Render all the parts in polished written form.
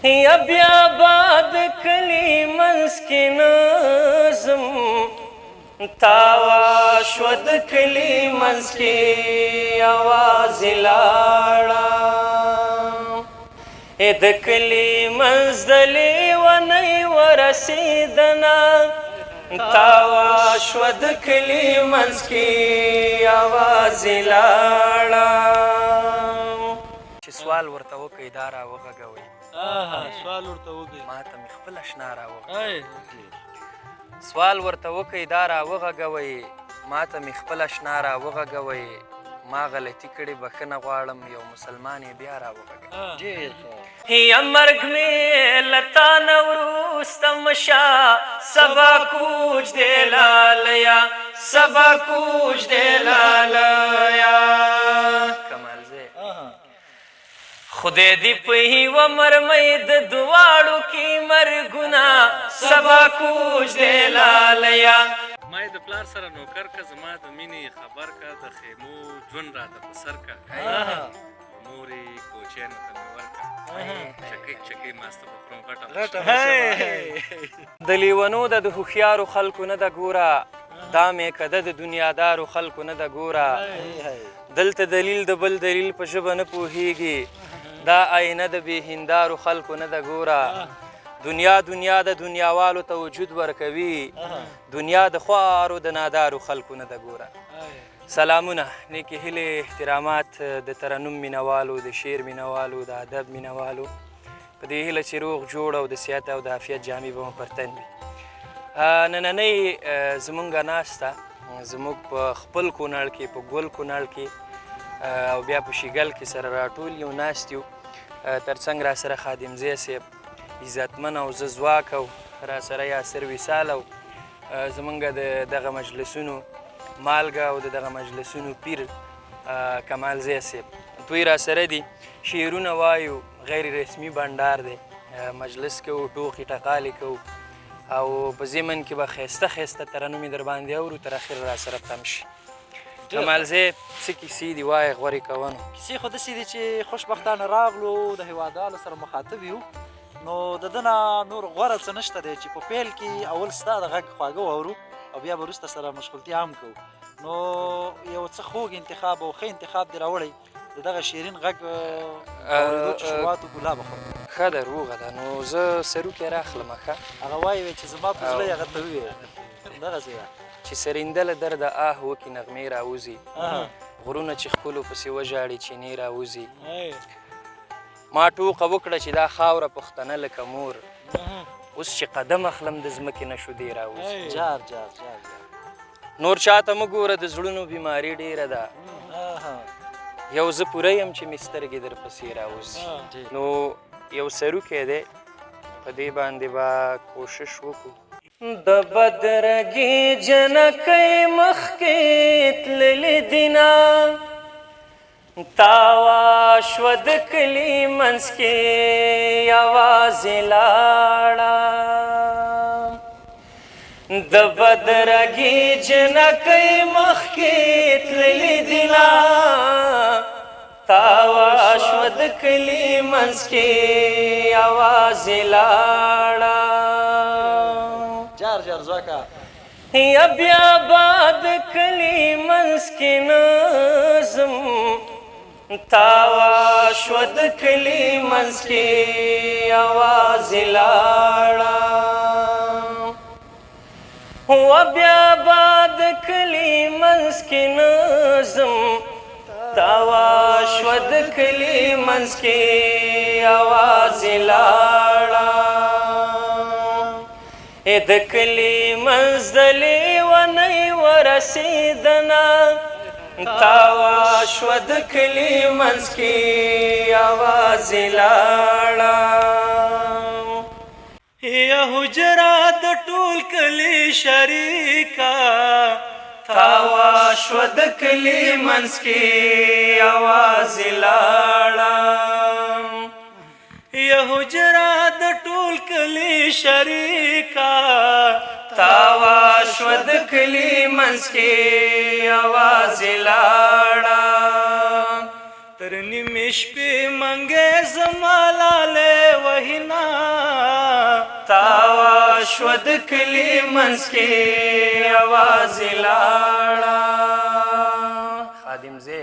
یا بیا باد کلی منځ کې نظم تاوا شو د کلی منځ کې آوازې لاړه د کلی منځ د لیونۍ ورسېدنه تاوا شو د کلی منځ کې آوازې لاړه چې سوال ورته وکړئ دا راوغږوئ سوال ورته وکړئ ما ته مې خپل اشنا راوغږوئ سوال ورته وکړئ دا راوغږوئ ما ته مې خپل اشنا راوغږوئ ما غلطي کړې بښنه غواړم یو مسلمان یې بیا راوغږوئ یا مرګ مې له تا نه وروسته مشه سبا کوچ دی لالیا سبا کوچ دی لالیا خدای دې په یوه مرمۍ د دواړو کې مرګونه سبا کوچ دی لالیا ما یې د پلار سره نوکر که زما د مینې خبر که د خیمو ژوند راته په سر که مورې کوچیانو ته مې ورکه چکۍ ماسته به خورم غټه د لیونو د هوښیارو خلکو نه ده ګوره دا میکده د دنیادارو خلکو نه ده ګوره دلته دلیل د بل دلیل په ژبه نه پوهیږي دا آینه د بې هندارو خلکو نه ده ګوره دنیا د دنیاوالو ته وجود ورکوي دنیا د خوارو د نادارو خلکو نه ده ګوره سلامونه نیکې هیلې احترامات د ترنم مینوالو د شعر مینوالو د ادب مینوالو په دې هیله چې روغ جوړ او د صحت او د عافیت جامې به مو پر تن وي نننۍ زمونږ ناسته زموږ په خپل کونړ کې په ګل کونړ کې او بیا په شیګل کې سره راټول یو ناست یو ترڅنګ را سره خادمزی صاحب عزتمن او زه ځواک او را سره یاسر وصال او زمونږ د دغه مجلسونو مالګه او د دغه مجلسونو پیر کمال زی صاحب دوی را سره دي شعرونه وایو غیر رسمي بنډار دی مجلس کوو ټوکې ټقالې کوو او په ضمن کې به ښایسته ښایسته ترنمې در باندې اورو تر اخر را سره تم شي کمال زی څه کیسې دي وایه غورې کوونو کیسې خو داسې دي چې خوشبختانه راغلو د هیوادوالو سره مخاطب یو نو د ده نه نور غوره څه نشته دی چې په پیل کې اول ستا د غږ خواږه واورو او بیا به وروسته سره مشغولتیا هم کوو نو یو څه خوږ انتخاب او ښه انتخاب دې راوړی د دغه شیرین غږ اورېدو چې شروعات ګلابه خورم ښه ده روغه ده نو زه سروکې راخلمه ښه هغه وایي چې زما په زړه یې هغه ته وویل دغسې ده چې سرینده له درده آه وکړي نغمې راوځي غرونه چې خپلو پسې وژاړي چینې راوځي ما ټوقه وکړه چې دا خاوره پښتنه لکه مور اوس چې قدم اخلم د ځمکې نه شودې راوځي جار جار جار نور چاته مه ګوره د زړونو بیماري ډېره ده یو زه پوره یم چې مې سترګې در پسې راوځي نو یو سروکی دی په دې باندې به کوشش وکړو د بدرګي جنکۍ مخکې تللې دینه تاوا شوه د کلي منځ کې یوازې لاړه د بدرګي جنکۍ مخکې تللې دینه تاوا شوه د کلي منځ کې یوازې لاړه جار جار ځواکه یا بیا باد کلی منځ کې نظم تاوا شوه د کلي منځ کې یوازې لاړه و بیا باد کلی منځ کې نظم تاوا شوه د کلي منځ کې یوازې لاړه د کلي منځ د لیونۍ ورسېدنه تاوا شوه د کلي منځ کې یوازې لاړه یا حجره د ټول کلي شریکه تاوا شوه د کلي منځ کې یوازې لاړه یا حجره د ټول کلي شریکه تاوا شوه د کلي منځ کې یوازې لاړه تر نیمې شپې منګې زما لالې وهي شوه د کلي منځ کې یوازې لاړه خادم زه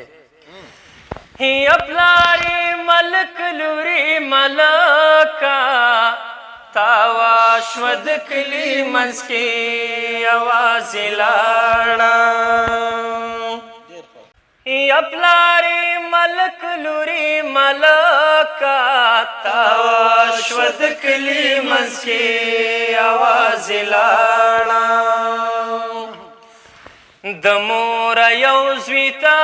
یا پلارې ملک لورې ملکه تاوا شوه د کلي منځ کې یوازې لاړه یا پلارې ملک لورې ملکه تاوا شوه د کلي منځ کې یوازې لاړه د مور یو زوی ته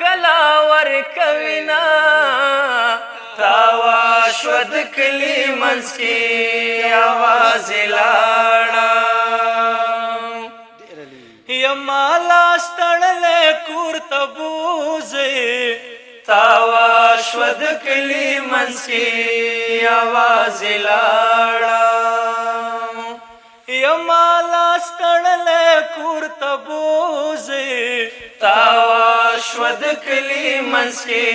کله ورکوینه تاوا شوه د کلي منځ کې یوازې لاړه یما لاس تړلی کور ته بوځې تاوا شوه د کلي منځ کې یوازې لاړه یما لاس تړلی کور ته بوځې تاوا شوه د کلي منځ کې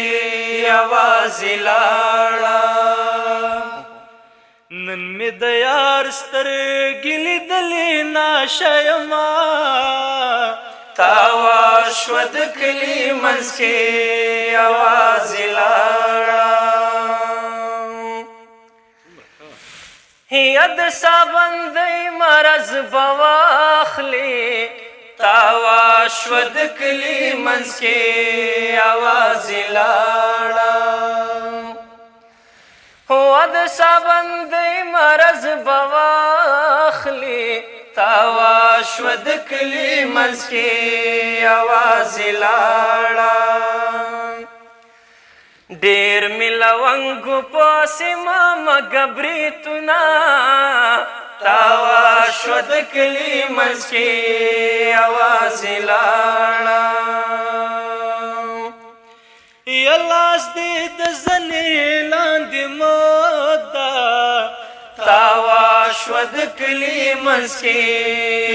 یوازې لاړه نن مې د یار سترګې لیدلې ناشه یمه تاوا شوه د کلي منځ کې یوازې لاړه یا د سابندۍ مرض به واخلې تاوا شوه د کلي منځ کې یوازې لاړه د سابندۍ مرض به واخلې تاوا شوه د کلي منځ کې یوازې لاړه ډېر مې لونګو پسې مامږه بریتونه تاوا شوه د کلي منځ کې یوازې لاړه یا لاس دې د زنې لاندې مږده تاوا شوه د کلي منځ کې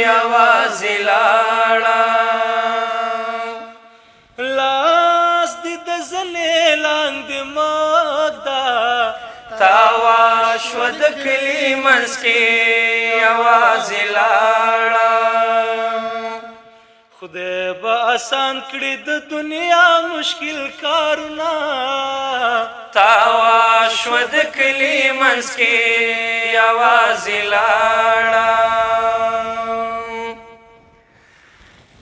یوازې لاړه لاس دې د زنې لاندې مږده تاوا شوه د کلي منځ کې یوازې لاړه خدای به آسان کړي د دنیا مشکل کارونه تاوا شوه د کلي منځ کې یوازې لاړه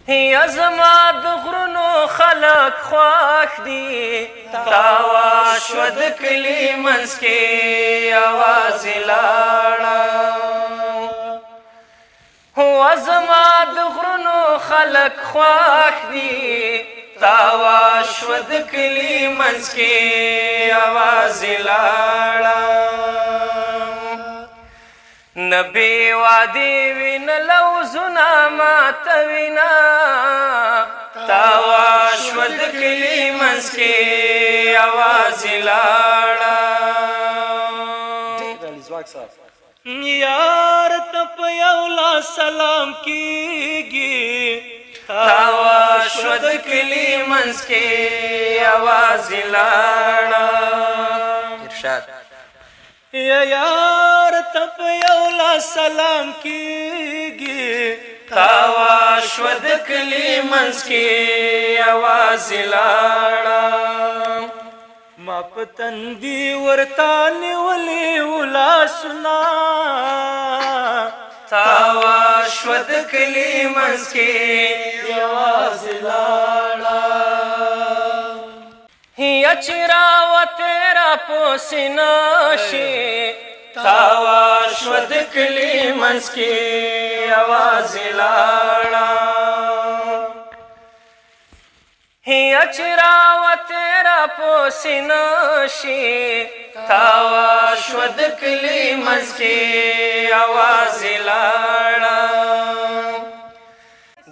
یا زما د غرونو خلک خوښ دي تاوا شوه د کلي منځ کې یوازې لاړه زما د غرونو خلک خوښ دي تاوا شوه د کلي منځ کې یوازې لاړه نه بې وادې وي نه لوزونه ماتوینه تاوا شوه د کلي منځ کې یوازې لاړه یار ته په یو لاس سلام کېږي تاوا شوه د کلي منځ کې یوازې لاړه یار ته په یو لاس سلام کېږي تاوا شوه د کلي منځ کې یوازې لاړه ما په تندي ورته نیولې و لاسونه تاوا شوه د کلي منځ کې یوازې لاړه یا چې راوتې راپسې نشي تاوا شوه د کلي منځ کې یوازې لاړه یا چې راوتې راپسې نشي تاوا شوه د کلي منځ کې یوازې لاړه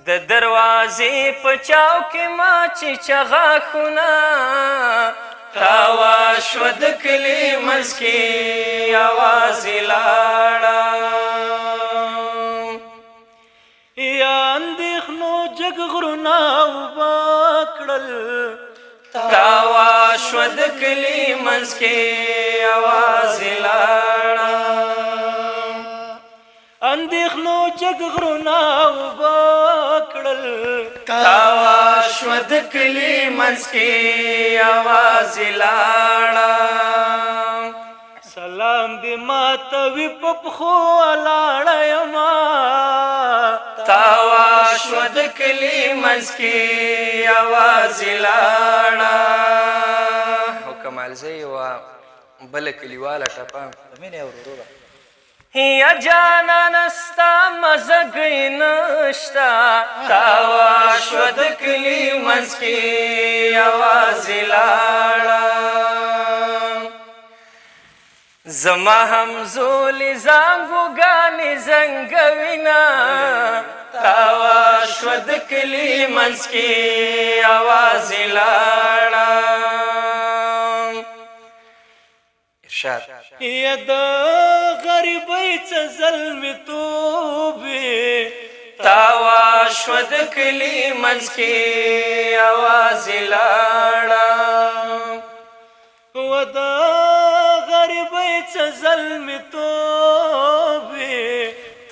د دروازې په چاو کې ما چې چغاښونه تاوا شوه د کلي منځ کې یوازې لاړه یا اندېښنو جګ غرونه اوبه کړل تاوا شوه د کلي منځ کې یوازې لاړه اندېښنو جګ غرونه اوبه کړل تاوا شوه د کلي منځ کې یوازې لاړه سلام دې ماته وي په پښو ولاړه یمه تاوا شوه د کلي منځ کې یوازې لاړه او کمال زه یوه بله کلیواله ټپه مینې او وروره یا جانانه ستا مزګی نشته تاوا شوه د کلي منځ کې یوازې لاړه زما همزولې زانګوګانې زنګوینه تاوا شوه د کلي منځ کې یوازې لاړه ارشاد یا د غریبۍ څه زلمیتوبې تاوا شوه د کلي منځ کې یوازې لاړه و د غریبۍ څه زلمیتوبې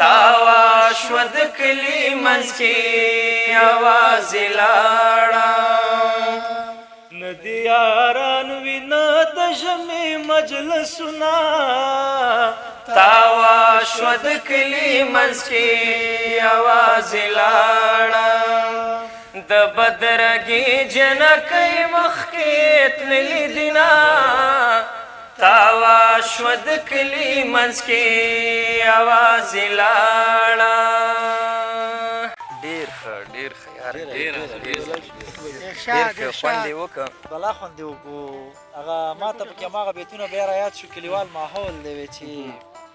تاوا شوه د کلي منځ کې یوازې لاړه نه د یاران وي نه د ژمي مجلسونه تاوا شوه د کلي منځ کې یوازې لاړه د بدرګي جنکۍ مخکې تللي دینه تاوا شوه د کلي منځ کې یوازې لاړه ډېر ښه ډېر ښه یار ډېر ښه خوند یې وکړه بلا خوند یې وکړو هغه ما ته پکې هماغه بیتونه بیا رایاد شو کلیوال ماحول دی وی چې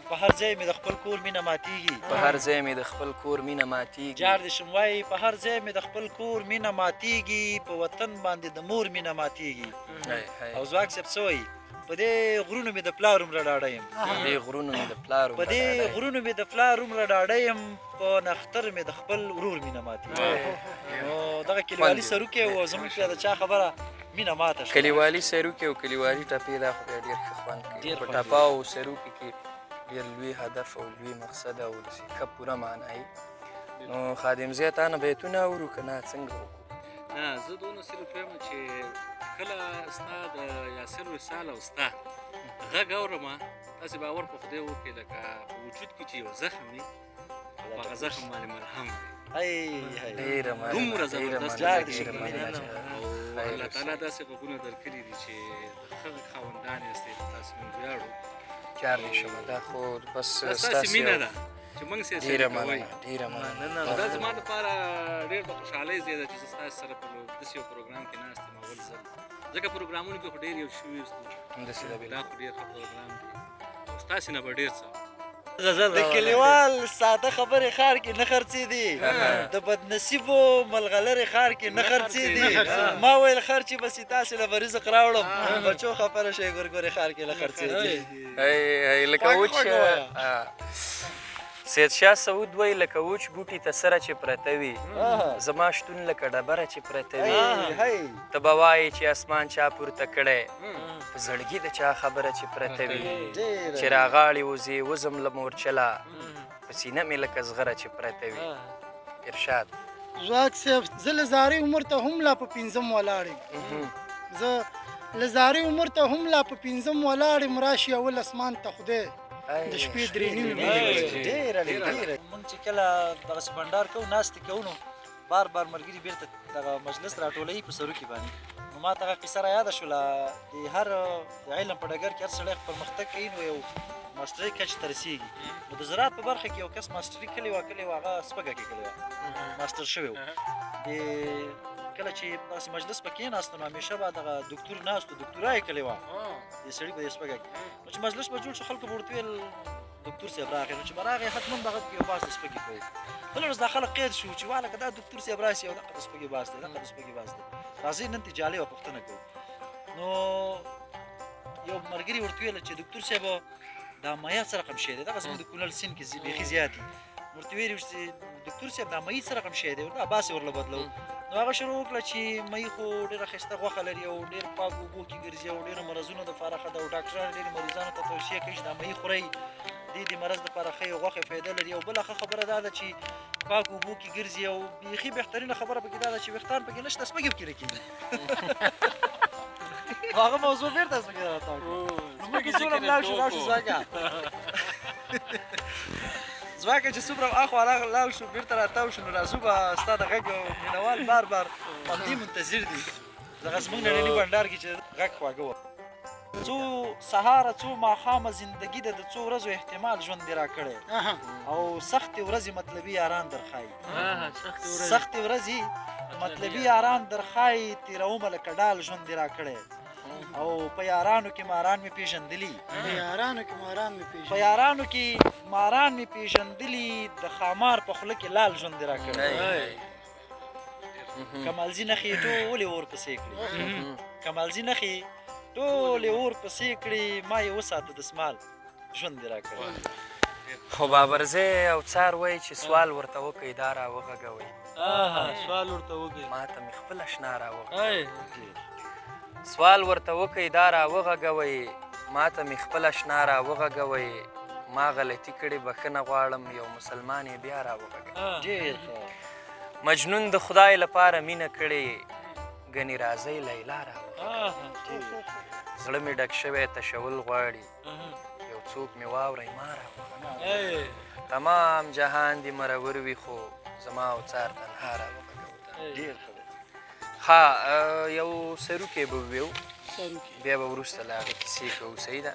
په هر ځای مې د خپل کور مینه ماتیږي په هر ځای مې د خپل کور مینه ماتیږي جار دې شم وایي په هر ځای مې د خپل کور مینه ماتیږي په وطن باندې د مور مینه ماتیږي او ځواک صاحب څه وایي په دې غرونو مې د پلار عمره ډاډه یم په دې غرونو مې د پلار په دې غرونو مې د پلار عمره ډاډه یم په نختر مې د خپل ورور مینه ماتیږي نو دغه کلیوالي سروکې و زموږ بیا د چا خبره مینه ماته شوه کلیوالي سروکې او کلیوالي ټپې دا خو بیا ډېر ښه خوند کوي په ټپه او سروکې کې ډېر لوی هدف او لوی مقصد او د سیکه پوره معنایي نو خادم زیه تا نه بیتونه اورو که نه څنګه وکړو نه زه دونه صرف وایم چې کله ستا د یاسر وصال او ستا غږ اورم داسې باور په خدای وکړي لکه په وجود کې چې یو زخم وي په هغه زخم باندې مرهم وي ډېره دومره زبردست جار دې شي او الله تعالی داسې غوږونه درکړي دي چې د ښه خاوندان یاستئ تاسو موږ ویاړو جار دې شمه دا خو بس ستاسې مینه ده چې موږ سې ډېره مننه ډېره مننه دا زما دپاره ډېر د خوشحالۍ ځای ده چې زه ستاسې سره په داسې یو پروګرام کې ناست یم اول ځل ځکه پروګرامونو کې خو ډېر یو شوي همداسې ده دا خو ډېر ښه پروګرام دی او ستاسې نه به ډېر څه د کلیوال ساده خبرې ښار کې نه خرڅېدي د بدنصیبو ملغلرې ښار کې نه خرڅېدي ما ویل خرچې به سي تاسې له به رزق راوړم بچو خبره شوې ګورګورې ښار کې نه خرڅېدي لکه وچ سید شاه سعود وایي لکه وچ بوټي ته سره چې پرته وي زما شتون لکه ډبره چې پرته وي ته به وایې چې اسمان چا پورته کړی په زړګي د چا خبره چې پرته وي چې راغاړې وځې وزم له مورچله په سینه مې لکه زغره چې پرته وي ارشاد ځواک صاحب زه له زارې عمر ته هم لا په پنځم ولاړ یم زه له زارې عمر ته هم لا په پنځم ولاړ یم راشي اول اسمان ته خدای د شپې درې نیمې ډېره مونږ چې کله دغسې بنډار کوو ناستې کوو نو بار ملګري بېرته دغه مجلس راټولوي په سروکي باندې نو ما ته هغه قصه رایاده شوله د هر علم په ډګر کې هر سړی پرمختګ کوي نو یو ماسټرۍ کچې ته رسېږي نو د زراعت په برخه کې یو کس ماسټري کړې وه هغه سپږه کې کړې وه ماسټر شوی و کله چې داسې مجلس په کېناستو نو همیشه به دغه دکتور ناست و دکتورا یې کړې وه د سړي په دې سپږه کې نو چې مجلس به جوړ شو خلکو به ورته ویل دکتور صاحب راغی نو چې به راغی حتما به هغه یو باس د سپږې کوو بله ورځ دا خلک قید شو چې واله که دا دکتور صاحب راسي او دغه د سپږې باس دی دغه د سپږې باس دی راځئ نن ترې جالۍ به پوښتنه کوو نو یو ملګري ورته ویله چې دکتور صاحب دا مایع څه رقم شی دی دغه زموږ د کونړ سیند کې بیخي زیات دي ورته ویلي چې دکتور صاحب دا مایع څه رقم شی دی ورته باس یې ورله بدلو نو هغه شروع وکړه چې مایع خو ډېره ښایسته غوښه لري او ډېر پاک اوبو کې ګرځي او ډېرو مرضونو دپاره ښه ده او ډاکټران ډېرو مریضانو ته توصیه کوي چې دا مایع خورئ دې مرض دپاره ښه غوښې فایده لري او بله ښه خبره دا ده چې پاکو اوبو کې ګرځي او بیخي بهترینه خبره پکې دا ده چې ویښتان پکې نشته سپږې پکې رکېږي هغه موضوع بېرته سپږې راتاو کړو نو موږ څومره لاړ شو ځواکه ځواکه چې څومره اخوا لاړ شو بېرته راتاو شو نو راځو به ستا د غږ مینوال بار بار همدې منتظر دي دغه زموږ نړیوي بنډار کې چې غږ خواږه وه څو سهاره څو ماښامه زندګي ده د څو ورځو احتمال ژوند دې را کړی او سختې ورځې مطلبي یاران درښایي سختې ورځې مطلبي یاران درښایي تېرومه لکه ډال ژوند دې را کړی او په یارانو کې ماران مې پېژندلي په یارانو کې ماران مې پېژندلي د خامار په خوله کې لال ژوند دې را کړی کمالزي نښې ټولې ورپسې کړي کمالزي نښې ټولې ورپسې کړي ما یې وساته دسمال ژوند دې را کړی خو بابرزی او څار وایي چې سوال ورته وکئ دا را وغږوئ سوال ورته وکړي ما ته مې خپل اشنا را وغږوئ سوال ورته وکئ دا را وغږوئ ما ته مې خپل اشنا را وغږوئ ما غلطي کړې بښنه غواړم یو مسلمان یې بیا را وغږوئ مجنون د خدای لپاره مینه کړې ګنې راځئ لیلا را وغږوئ زړه مې ډک شوی تشول غواړي یو څوک مې واورئ ما را وغږوئ تمام جهان دې مرور وي خو زما او څار تنها را وغږوئ ها یو سروکی به وویو بیا به وروسته له هغې کیسې کوو صحیح ده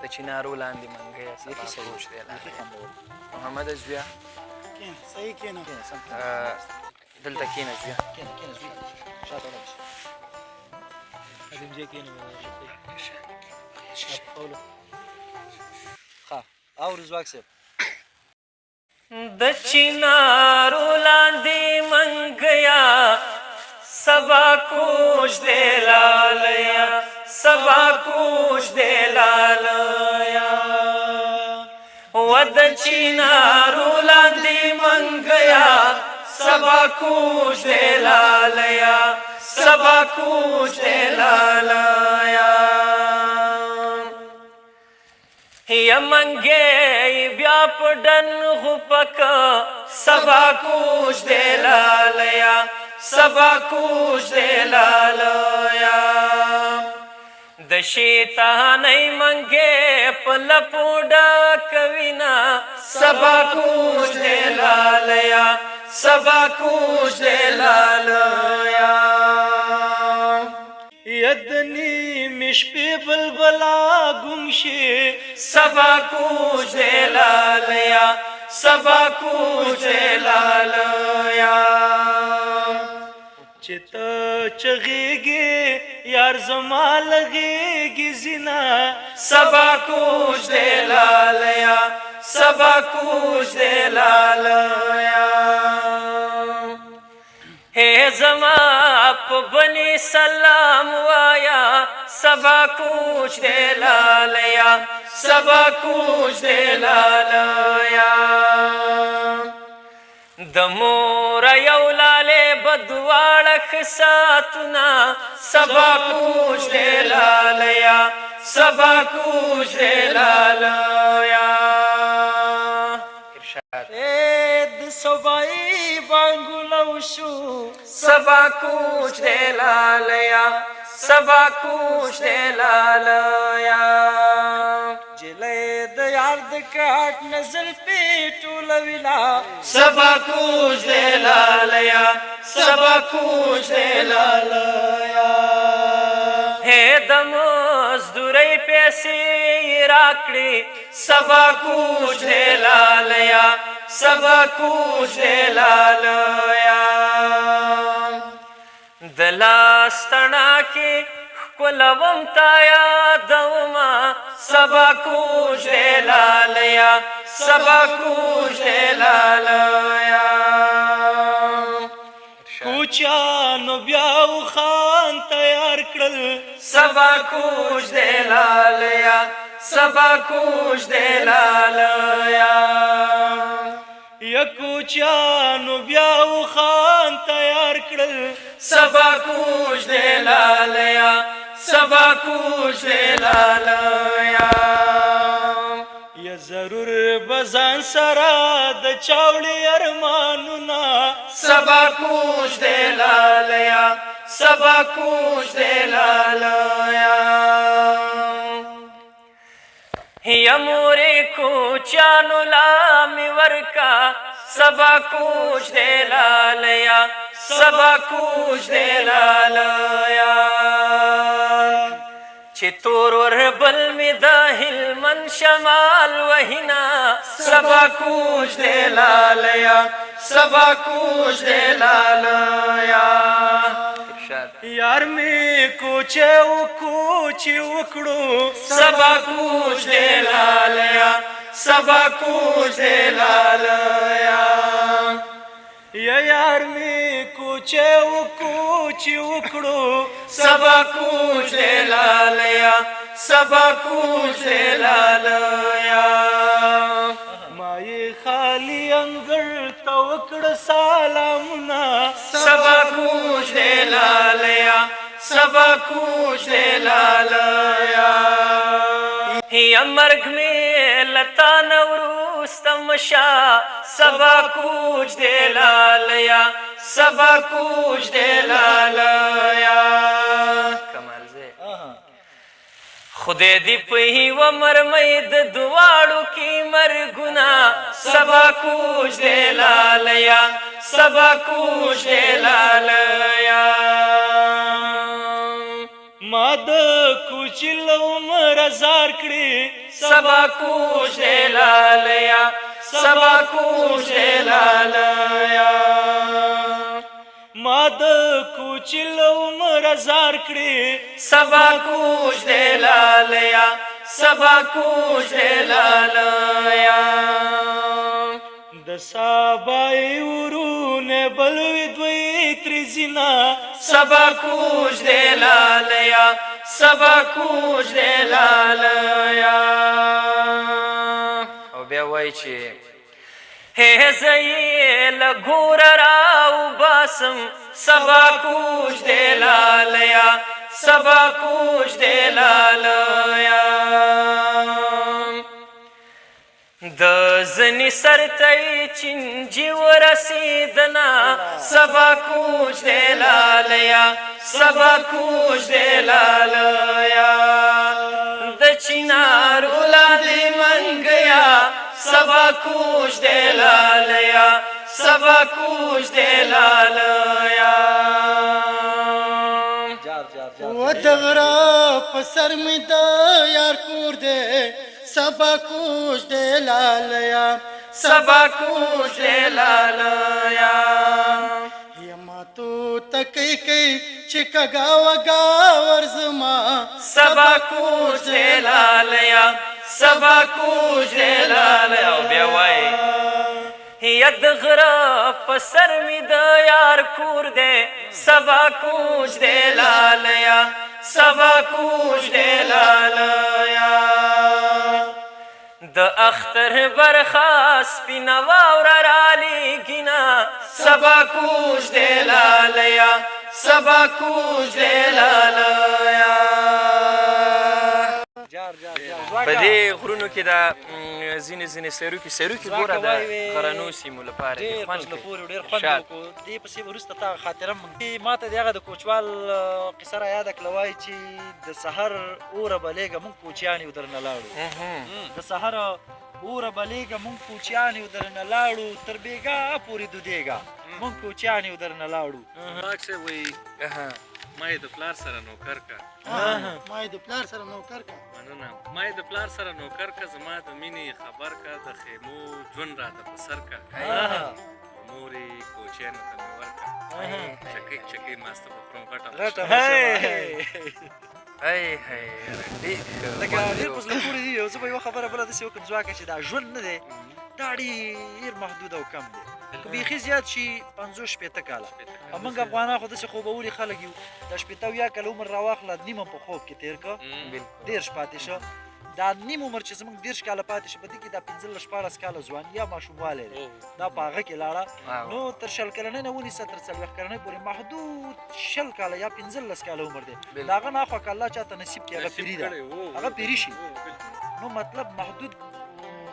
د چینارو لاندې منګی سبا فروش دی محمد زویا دلته کښېنه زویا اورو ځواک صاحب د چینارو لاندې منګیا سبا کوش دې لالیا سبا کوش دې لالیا و د چینارو لاندې منګیا سبا کوش دې لالیا سبا کوش دې لالیا یا منګی بیا په ډن غوپک سبا کوش دې لالیا سبا کوش دې لالیا د شیطانۍ منګی په لپو ډکوینا سبا کوش دې لالیا سبا کوش دې لالیا یدنی مشپې بلبلا ګم شي سبا کوش دې لالیا سبا کوش دې لالیا چې ته چغېږې یار زما لغېږي زینا سبا کوش دې لالیا سبا کوش دې لالیا ہے زما په بني سلام وایا سبا کوش دې لالیا سبا کوش دې لالیا د مور یو لاله بدواړه خساتنا سبا کوش دې لالیا سبا کوش دې لالیا د صبای بانګلو شو سبا کوش دې لالیا سبا کوش دې لالیا جلې د یار د کاټ نظر په ټولویلا سبا کوش دې لالیا سبا کوش دې لالیا ہے د مزدورۍ پیسې راکړې سبا کوش دې لالیا سبا کوش دې لالیا د لاس تڼاکې ښکلوم تا یادومه سبا کوش دې لالیا سبا کوش دې لالیا کوچانو بیا خان تیار کړل سبا کوش دې لالیا سبا کوش دې لالیا یا کوچانو بیا خان تیار کړل سبا کوش دې لالیا سبا کوش دې لالیا ضرور بزان سره د چاوړي ارمانونه سبا کوچ دی لالیا سبا کوچ دی لالیا یا مورې کوچانو لا مې ورکا سبا کوچ دی لالیا سبا کوچ دی لالیا چې تور وربل مې د هلمند شمال وهینا سبا کوچ دی لالیا سبا کوچ دی لالیا یار می کوچه و کوچی وکړو سبا کوچ دی لالیا سبا کوچ دی لالیا یا یار می کوچه و کوچی وکړو سبا کوچ دی لالیا سبا کوچ دی لالیا مای خالی انګړ ته وکړه سلامونه سبا کوچ دی لالیا سبا کوچ دی لالیا یا مرګ مې لتا نوروسته مشا سبا کوچ دی لالیا سبا کوچ دی لالیا کمال زه خدای دې په یوه مرمۍ د دواړو کې مرګونه سبا کوچ دی لالیا سبا کوچ دی لالیا ما د کوچل عمر زار کړي سبا کوچ دی لالیا سبا کوچ دی لالیا ما د کوچل عمر زار کړي سبا کوچ دی لالیا سبا کوچ دی لالیا د سبای ورونه بلوي دوی ترزینا سبا کوچ دی لالیا سبا کوچ دی لالیا او بیا وایي چې هې زه یې له ګوره راوباسم سبا کوچ دی لالیا سبا کوچ دی لالیا د زنی سر ته چنجي ورسېدنه سبا کوچ دی لالیا سبا کوچ دی لالیا د چنار ولادې منګیا سبا کوچ دی لالیا سبا کوچ دی لالیا و دغرا په سر مې د یار کور دی سبا کوچ دی لالیا سبا کوچ دی لالیا یما تو تکي کوي چې کګا وګا ورزما سبا کوچ دی لالیا سبا کوچ دی لالیا او بیا وایي یا د غره په سر مې د یار کور دی سبا کوچ دی لالیا سبا کوچ دی لالیا د اختر برخه سپینه واوره رالیږینه سبا کوچ دی لالیا سبا کوچ دی لالیا په دې غرونو کې دا ځینې سیروکي ګوره د غرنو سیمو لپاره ډېر په زړه پورې ډېر خوند وکړو دې پسې وروسته تا خاطره ما ته د هغه د کوچوال قصه را یاده کړله وایي چې د سحر اوره بلیږه موږ کوچیان یو درنه لاړو د سحر اوره بلیږه موږ کوچیان یو درنه لاړو تر بېګا پورې دودېږه موږ کوچیان یو درنه لاړو پاک صاحب وایي ما یې د پلار سره نوکر کا ما یې د پلار سره نوکر کا مننه ما یې د پلار سره نوکر کا زما د مینې خبر کا د خیمو ژوند راته په سر کا مورې کوچیانو ته مې ورکه چکې ماسته به خورم غټه لکه ډېر په زړه پورې دي یو زه به یوه خبره بله داسې وکړم ځواکه چې دا ژوند نه دی دا ډېر محدود او کم دی که بیخي زیات شي 50-60 کاله او موږ افغانان خو داسې خوبولي خلک یو دا 80 کاله عمر راواخله نیمه په خوب کې تېر کړه 10 پاتې شه دا نیم عمر چې زموږ 10 کاله پاتې شي په دې کې دا 15-14 کاله ځواني یا ماشوموالی دی دا په هغه کې لاړه نو تر 20 کلنۍ نه ونیسه تر 40 کلنۍ پورې محدود 20 کاله یا 15 کاله عمر دی د هغه نه خوا که الله چاته نصیب کړي هغه پیري ده هغه پیري شي نو مطلب محدود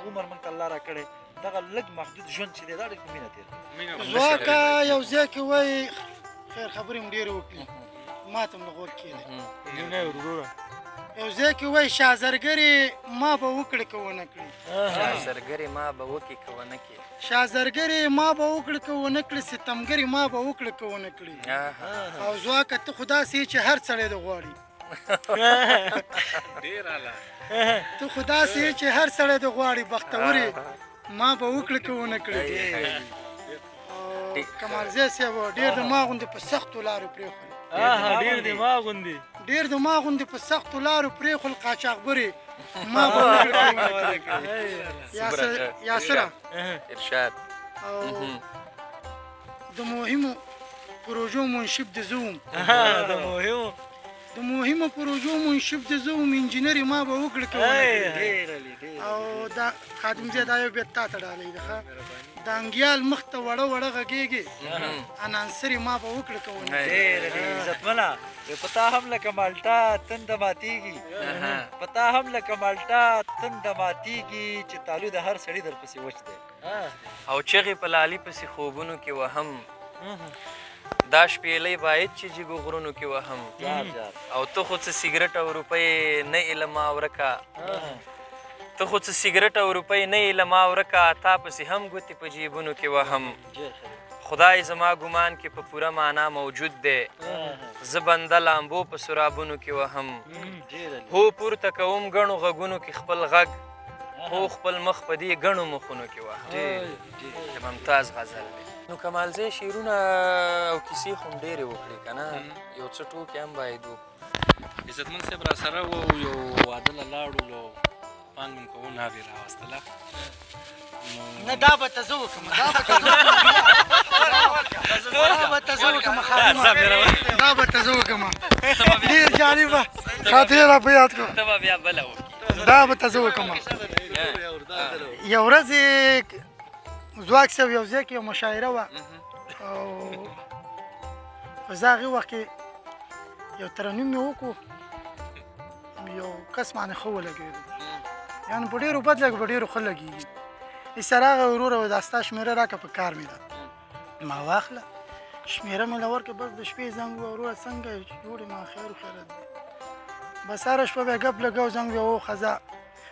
عمر موږ ته الله راکړی دغه لږ محدود ژوند چې دی دا ډېر په مینه تېر کړو. مینه به ځواکه یو ځای کې وایي خیر خبرې مو ډېرې وکړي ما ته م له غوږ کېدی یو ځای کې وایي شازرګرې ما به وکړې که ونه کړي زرګرې ما به وکړي که ونه کړي شازرګرې ما به وکړې که ونه کړي ستمګرې ما به وکړې که ونه کړي او ځواکه ته خو داسې یې چې هر سړی د غواړي ډېر اعلی ته خو داسې یې چې هر سړی د غواړي بختورې ما به وکړې که ونه کړي او کمالزی صاحب ډېر د ما غوندې په سختو لارو پرېښول ډېر دماغ غوندې ډېر د ما غوندې په سختو لارو پرېښول قاچاقبرې ما به وکړې که ونه کړي یاسره ارشاد او د مهمو پروژو منشب د زه وم د مهمو پروژو منشب د زه وم انجینري ما به وکړې که ونه کړي او دا خادمزی دا یو بیت تا ته ډالۍ ده ښه د انګیال مخ ته وړه وړه غږېږي انانسري ما به وکړې که ونه کړي عزتمنه په تا هم لکه مالټه تنده ماتېږي په تا هم لکه مالټه تنده ماتېږي چې تالو د هر سړي در پسې وچ دی او چغې په لالي پسې خوبونو کې وهم دا شپېلۍ باید چې جګو غرونو کې وهم او ته خو څه سیګرټ او روپۍ نه یې له ما ورکه ته خو څه سیګرټ او روپۍ نه یې له ما ورکه تا پسې هم ګوتې په جیبونو کې وهم خدای زما ګمان کې په پوره معنا موجود دی زه بنده لامبو په سرابونو کې وهم هو پورته کوم ګڼو غږونو کې خپل غږ هو خپل مخ په دې ګڼو مخونو کې وهم د ممتاز غزل دی نو کمالزی شعرونه او کیسې خو هم ډېرې وکړې که نه یو څه ټوکې هم باید عزتمن صاحب را سره و یو واده له لاړو نو پانګ مو کوو ناوې راوستله نه دا به ته زه وکړم دا به ته زه وکړم خادمه دا به ته زه وکړم ډېر جالبه خاطرې را په یاد کړو ته به بیا بله وکړي دا به ته زه وکړم یو ورځ ځواک صاحب یو ځای کې یو مشاعره وه او په هغې وخت کې یو ترنم مې وکړو یو کس باندې ښه ولګېدو یعنې په ډېرو بد لګي په ډېرو ښه لګېږي ایسته راغی وروره دا ستا شمېره راکړه په کار مې ده ما واخله شمېره مې له ورکړه بس د شپې زنګ ووه وروره څنګه یې جوړ یې ما خیر و خیرت دی بس هره شپه بیا ګپ لګو زنګ بیا و ښځه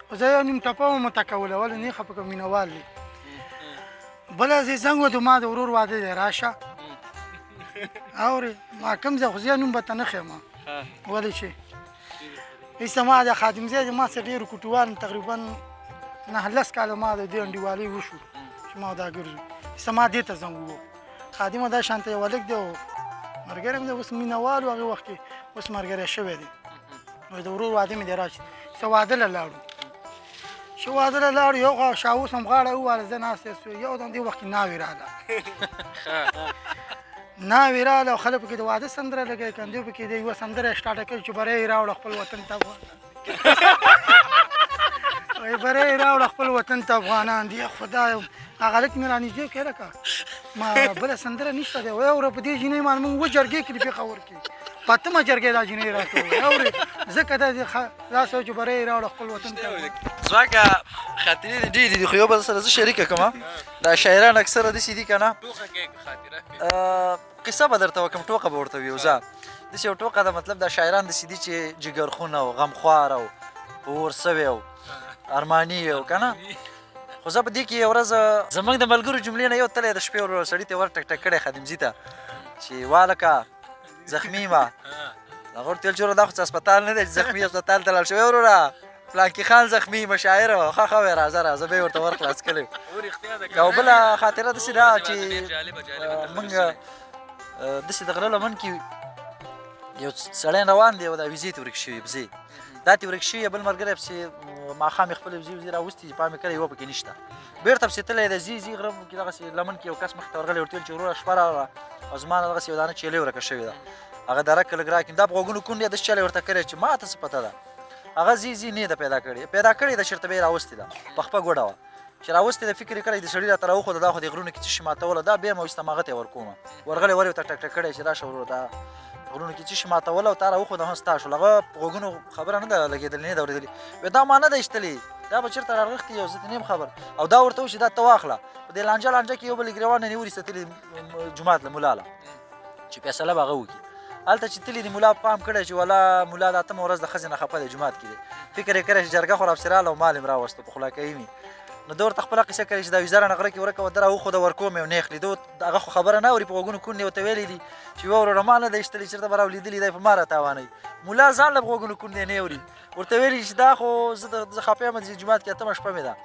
خو زه یو نیم ټپه وم تکوله ولې نه خفه که مینهوال دی بله ځای زنګ وته ما د ورور واده دی راشه اورې ما کوم ځای خو زه نوم به ته نه ښیم ولې چې ایسته ما د خادمزی د ما څه ډېرو کوټوال تقریبا 9 کاله ما د دې انډیوالۍ وشو چې ما دا ګرځو ایسته ما دې ته زنګ ووه خادمه دا شانته یو هلک دی او ملګری مې دی اوس مینهوال و هغې وخت کې اوس ملګری شوی دی نو د ورور واده مې دی راشي ایسته واده له لاړو چې واده له لاړو یو خوا شاوس هم غاړه وواله زه ناسته سو یو دم دې وخت کې ناوې راغله ناوې راغله او خلک پکې د واده سندره لګوي کندې پکې د یوه سندره یې سټارټه کړې چې بری یې راوړه خپل وطن ته افغانان وایي بری یې راوړه خپل وطن ته افغانان دی خدای هغه هلک مې رانږدې کړې لکه ما بله سندره نشته دی وایي اوره په دې جینۍ باندې موږ 2 جرګې کړي پېښور کې پاتمه جرګې دا جینۍ راته ووایي اورې ځکه دا داسې و چې بری یې راوړه خپل وطن ته ځواکه خاطرې دې ډېرې دي خو یو بل سره زه شریکه کړم دا شاعران اکثره داسې دي که نه قصه به درته وکړم ټوکه به ورته وي زه داسې یو ټوکه ده مطلب دا شاعران داسې دي چې جګرخون او غمخوار او اور سوي او ارماني او که نه خو زه په دې کې یو ورځ زموږ د ملګرو جملې نه یو تلی د شپې ور سړي ته ور ټک ټک کړی خادمزي ته چې والکه زخمي ما هغه ورته ویل چې وروره دا خو څه اسپتال نه دی چې زخمي اسپتال ته لاړ شوی وروره فلانکي خان زخمي مشاعر ښه ښه وی راځه راځه به یې ورته ور خلاص کړی او بله خاطره داسې ده چې موږ داسې د غره لمن کې یو سړی روان دی او دا وزې ته ورک شوي بزې دا تې ورک شوي بل ملګری پسې ماښام یې خپلې وزې راوستي چې پام یې کړی یوه پکې نشته بېرته پسې تللی دی ځي غره کې دغسې لمن کې یو کس مخې ته ورغلی ورته ویل چې وروره شپه راغله او زما نه دغسې یو دانه چیلۍ ورکه شوې ده هغه درک لږ راکړي دا په غوږونو کونډ یا داسې چلی ورته کړی چې ما ته څه پته ده هغه ځي نه ده پیدا کړې ده چېرته به یې راوستې ده په خپه ګوډه وه چې راوستې ده فکر یې کړی د سړي راته راوښوده دا خو د غرونو کې څه شي ماتوله دا بیا یې مویسته هغه ته یې ورکومه ورغلی ور یې ورته ټک ټک کړی چې راشه وروره دا غرونو کې څه شي ماتوله او تا راوښوده هم ستا شول هغه په غوږونو خبره نه ده لګېدلې نه ده اورېدلې وایي دا ما نه ده ایستلې دا به چېرته رارغښتي یو زه ته نه یم خبر او دا ورته وشي دا ته واخله په دې لانجه لانجه کې یو بل ګرېوان نه نیولي ستلي جومات له ملا له چې فیصله به هغه وکړي هلته چې تلي دي ملا پام کړی چې ولا ملا دا اتمه ورځ د ښځې نه خفه دی جومات کې دی فکر یې کړی چې جرګه خو رابسې راغله او مال یې راوسته په خوله کوي مې نو ده ورته خپله قصه کړې چې دا ویزاره نغره کې ورکه وه ده راوښوده ورکوم یو نه اخلي ده هغه خو خبره نه اوري په غوږونو کونډې ورته ویلي دي چې یوه وروره ما نه دی ایستلی چېرته به راولیدلي دی په ما راتاوانوي ملا ځان له په غوږونو کونډې نه اوري ورته ویلي چې دا خو زه خفه یم چې جومات کې اتمه شپه مې ده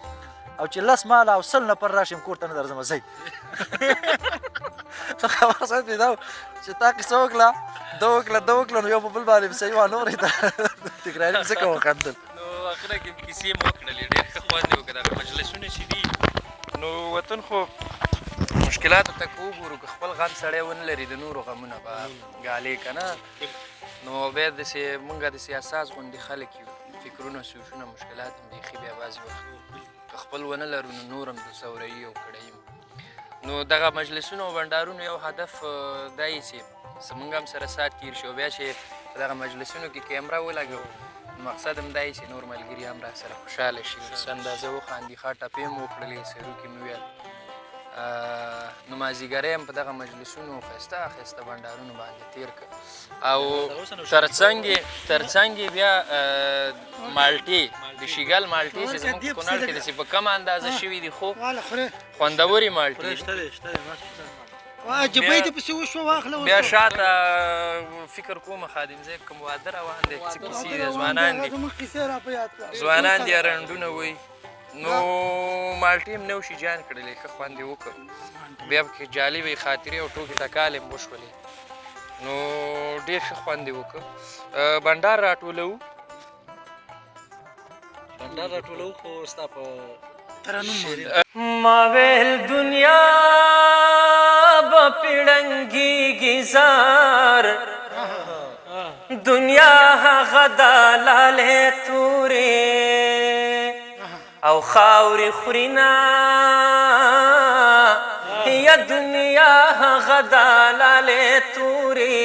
او چې 10 ماله او 100 نفر راشم کور ته نه درځم ځئ خبر صاحب مې دا و چې تا کیسه وکړه ده وکړه نو یو په بل باندې صحیح وانورې ته تکراري مې ځکه وخندل نو اخره کې کیسې مو وکړلې ډېر ښه خوند یې وکړ دغه مجلسونه چې دي نو وطن خو مشکلاتو ته که وګورو که خپل غم سړی ونه لري د نورو غمونه به ګالې که نه نو بیا داسې مونږ داسې اساس غوندې خلک یو فکرونه سوچونه مشکلات هم بیخي بیا بعضې وخت که خپل ونه لرو نو نور هم د ځوروي او کړی نو دغه مجلسونو او بنډارونو یو هدف دا یې چې زمونږ هم سره سات تیر شي او بیا چې په دغه مجلسونو کې کیمره ولګوو مقصد هم دا یې چې نور ملګري هم را سره خوشحاله شي څه اندازه وخاندي ښه ټپې مو وکړلې سروکې مې ویل نو مازدیګری هم په دغه مجلسونو ښایسته ښایسته بنډارونو باندې تیر کړ او ترڅنګ یې بیا مالټې د شیګل مالټې چې زموږ په کونړ کې داسې په کمه اندازه شوي دي خو خوندورې مالټې جبهې ته پسې وشوه واخله بیا شاته فکر کوم خادم زی کوم واده روان دی څه کیسې دي ځوانان دي رنډونه وایي نو مالټې هم نه وشي جان کړلې ښه خوند یې وکړ بیا پکې جالبې خاطرې او ټوکې ټکالې هم وشولې نو ډېر ښه خوند یې وکړ بنډار راټولوو خو ستا په ما ویل دنیا به پیړنګېږي زار دنیا هغه د لالې تورې او خاورې خوري نه یا دنیا هغه د لالې تورې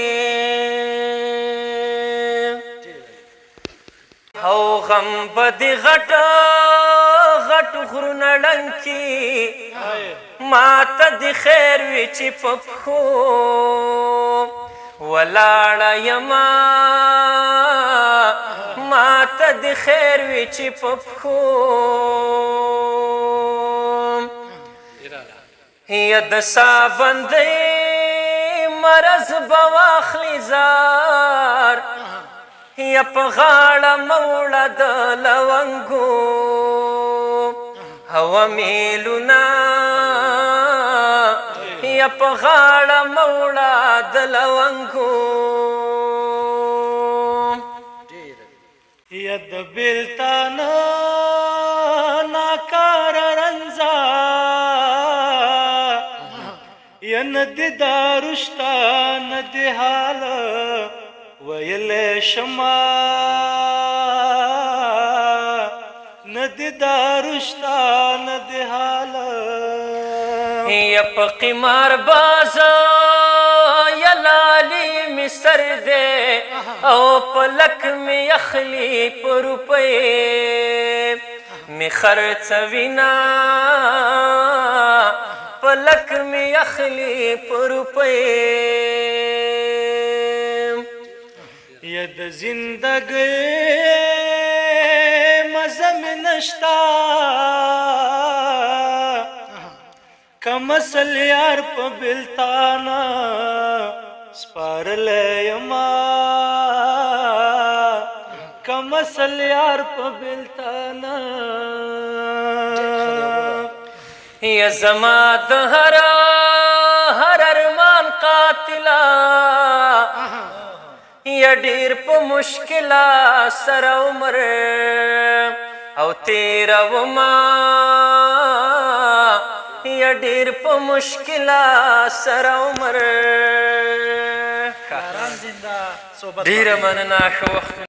او غم به د غټ غرونه ړنګ کي ما ته د خیر وي چې په پښو ولاړه یمه ما ته د خیر وي چې په پښو یا د سابندۍ مرض به واخلي زار یا په غاړه موړه د لونګو هوا میلونه یا په غاړه موړه د لونګو یا د بیلتانه ناکار رنځه یا نه د دارشته نه د حاله ویلی شما نه د دارشته نه د حاله یا په قمار بازه یا لالی می سر دے او پلک می اخلی په روپۍ می خرڅوینا پلک می اخلی په روپۍ یا د زندګۍ مزه مې نشته کم اصل یار په بلتانا سپارلی یما کم اصل یار په بلتانا یا زما د هر ارمان قاتلا یا ډیر په مشکله سره عمر او تیروما یا ډیر په مشکله سره عمر ډیره مننه ښه وخت